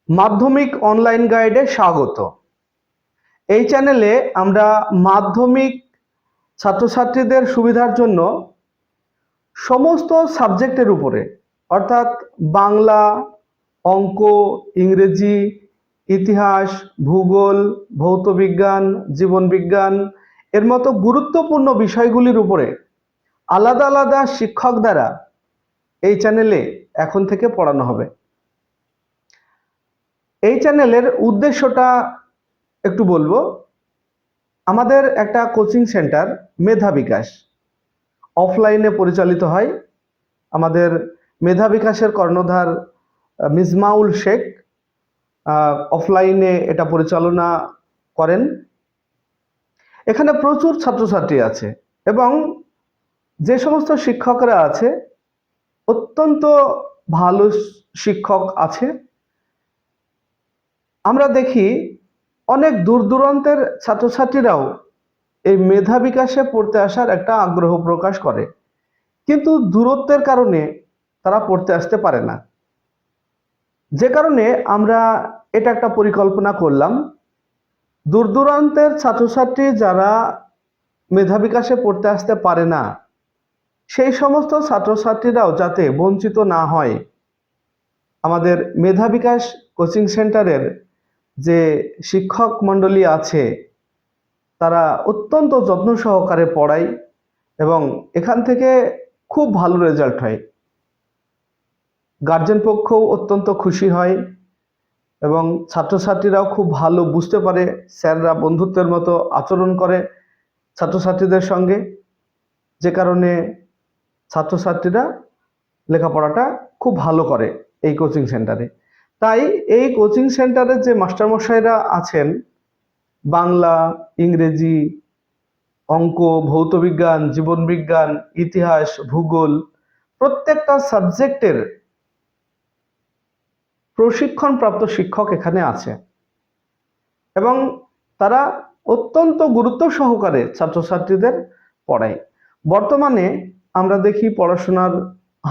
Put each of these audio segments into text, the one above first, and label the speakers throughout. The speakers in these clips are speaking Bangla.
Speaker 1: মাধ্যমিক অনলাইন গাইডে স্বাগত। এই চ্যানেলে আমরা মাধ্যমিক ছাত্রছাত্রীদের সুবিধার জন্য সমস্ত সাবজেক্টের উপরে অর্থাৎ বাংলা, অঙ্ক, ইংরেজি, ইতিহাস, ভূগোল, ভৌতবিজ্ঞান, জীবনবিজ্ঞান এর মতো গুরুত্বপূর্ণ বিষয়গুলির উপরে আলাদা আলাদা শিক্ষক দ্বারা এই চ্যানেলে এখন থেকে পড়ানো হবে। এই চ্যানেলের উদ্দেশ্যটা একটু বলবো। আমাদের একটা কোচিং সেন্টার মেধা বিকাশ অফলাইনে পরিচালিত হয়। আমাদের মেধা বিকাশের কর্ণধার মিজমাউল শেখ অফলাইনে এটা পরিচালনা করেন। এখানে প্রচুর ছাত্রছাত্রী আছে এবং যে সমস্ত শিক্ষকরা আছে অত্যন্ত ভালো শিক্ষক আছে। আমরা দেখি অনেক দূর দূরান্তের ছাত্রছাত্রীরাও এই মেধা বিকাশে পড়তে আসার একটা আগ্রহ প্রকাশ করে, কিন্তু দূরত্বের কারণে তারা পড়তে আসতে পারে না। যে কারণে আমরা এটা একটা পরিকল্পনা করলাম, দূর দূরান্তের ছাত্রছাত্রী যারা মেধা বিকাশে পড়তে আসতে পারে না সেই সমস্ত ছাত্রছাত্রীরাও যাতে বঞ্চিত না হয়, আমাদের মেধা বিকাশ কোচিং সেন্টারের যে শিক্ষক মণ্ডলী আছে তারা অত্যন্ত যত্ন সহকারে পড়ায় এবং এখান থেকে খুব ভালো রেজাল্ট হয়। গার্জেন পক্ষও অত্যন্ত খুশি হয় এবং ছাত্রছাত্রীরাও খুব ভালো বুঝতে পারে। স্যাররা বন্ধুত্বের মতো আচরণ করে ছাত্রছাত্রীদের সঙ্গে, যে কারণে ছাত্রছাত্রীরা লেখাপড়াটা খুব ভালো করে এই কোচিং সেন্টারে। তাই এই কোচিং সেন্টারে যে মাস্টারমশাইরা আছেন, বাংলা, ইংরেজি, অঙ্ক, ভৌতবিজ্ঞান, জীবনবিজ্ঞান, ইতিহাস, ভূগোল প্রত্যেকটা সাবজেক্টের প্রশিক্ষণপ্রাপ্ত শিক্ষক এখানে আছে এবং তারা অত্যন্ত গুরুত্ব সহকারে ছাত্রছাত্রীদের পড়ায়। বর্তমানে আমরা দেখি পড়াশোনার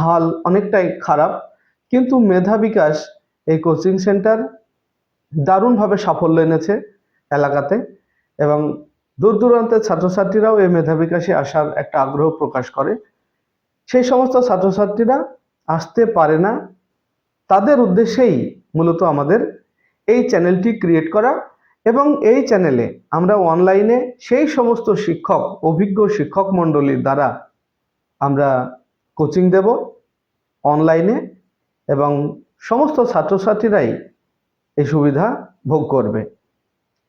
Speaker 1: হাল অনেকটাই খারাপ, কিন্তু মেধা বিকাশ এই কোচিং সেন্টার দারুণভাবে সাফল্য এনেছে এলাকাতে এবং দূর দূরান্তের ছাত্রছাত্রীরাও এই মেধা বিকাশে আসার একটা আগ্রহ প্রকাশ করে। সেই সমস্ত ছাত্রছাত্রীরা আসতে পারে না, তাদের উদ্দেশ্যেই মূলত আমাদের এই চ্যানেলটি ক্রিয়েট করা এবং এই চ্যানেলে আমরা অনলাইনে সেই সমস্ত শিক্ষক, অভিজ্ঞ শিক্ষক মণ্ডলীর দ্বারা আমরা কোচিং দেব অনলাইনে এবং সমস্ত ছাত্রছাত্রীরাই এই সুবিধা ভোগ করবে।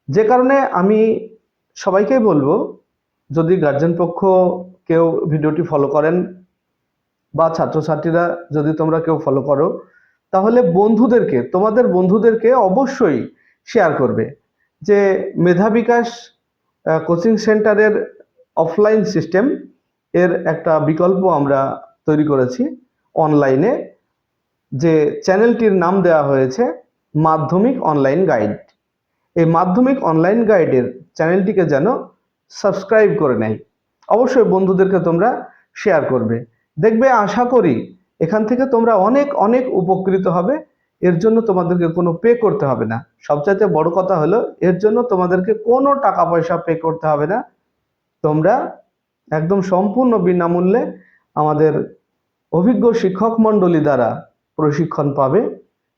Speaker 1: যে কারণে আমি সবাইকেই বলবো, যদি গার্জেন পক্ষ কেউ ভিডিওটি ফলো করেন বা ছাত্রছাত্রীরা যদি তোমরা কেউ ফলো করো, তাহলে তোমাদের বন্ধুদেরকে অবশ্যই শেয়ার করবে যে মেধা বিকাশ কোচিং সেন্টারের অফলাইন সিস্টেম এর একটা বিকল্প আমরা তৈরি করেছি অনলাইনে, যে চ্যানেলটির নাম দেওয়া হয়েছে মাধ্যমিক অনলাইন গাইড। এই মাধ্যমিক অনলাইন গাইডের চ্যানেলটিকে যেন সাবস্ক্রাইব করে নেয়। অবশ্যই বন্ধুদেরকে তোমরা শেয়ার করবে। দেখবে, আশা করি এখান থেকে তোমরা অনেক অনেক উপকৃত হবে। এর জন্য তোমাদেরকে কোনো পে করতে হবে না। সবচাইতে বড় কথা হলো, এর জন্য তোমাদেরকে কোনো টাকা পয়সা পে করতে হবে না। তোমরা একদম সম্পূর্ণ বিনামূল্যে আমাদের অভিজ্ঞ শিক্ষক মণ্ডলী দ্বারা প্রশিক্ষণ পাবে।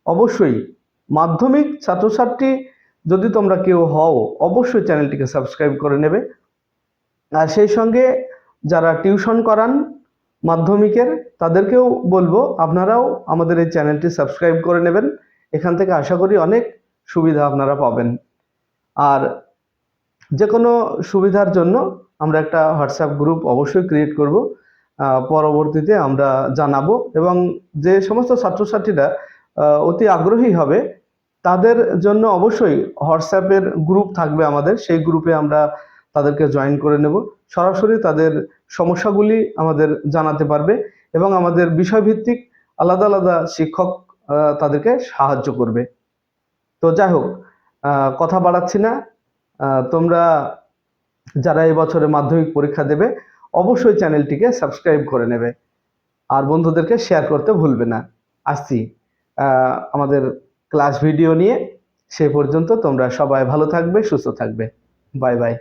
Speaker 1: অবশ্যই মাধ্যমিক ছাত্রছাত্রী যদি তোমরা কেউ হও, অবশ্যই চ্যানেলটিকে সাবস্ক্রাইব করে নেবে। আর সেই সঙ্গে যারা টিউশন করান মাধ্যমিকের, তাদেরকেও বলবো আপনারাও আমাদের এই চ্যানেলটি সাবস্ক্রাইব করে নেবেন। এখান থেকে আশা করি অনেক সুবিধা আপনারা পাবেন। আর যে কোনো সুবিধার জন্য আমরা একটা হোয়াটসঅ্যাপ গ্রুপ অবশ্যই ক্রিয়েট করব, পরবর্তীতে আমরা জানাবো। এবং যে সমস্ত ছাত্রছাত্রীরা অতি আগ্রহী হবে তাদের জন্য অবশ্যই হোয়াটসঅ্যাপের গ্রুপ থাকবে আমাদের, সেই গ্রুপে আমরা তাদেরকে জয়েন করে নেব। সরাসরি তাদের সমস্যাগুলি আমাদের জানাতে পারবে এবং আমাদের বিষয়ভিত্তিক আলাদা আলাদা শিক্ষক তাদেরকে সাহায্য করবে। তো যাই হোক, কথা বাড়াচ্ছি না। তোমরা যারা এই বছরে মাধ্যমিক পরীক্ষা দেবে অবশ্যই চ্যানেলটিকে সাবস্ক্রাইব করে নেবে আর বন্ধুদেরকে শেয়ার করতে ভুলবে না। আসছি আমাদের ক্লাস ভিডিও নিয়ে। সে পর্যন্ত তোমরা সবাই ভালো থাকবে, সুস্থ থাকবে। Bye bye.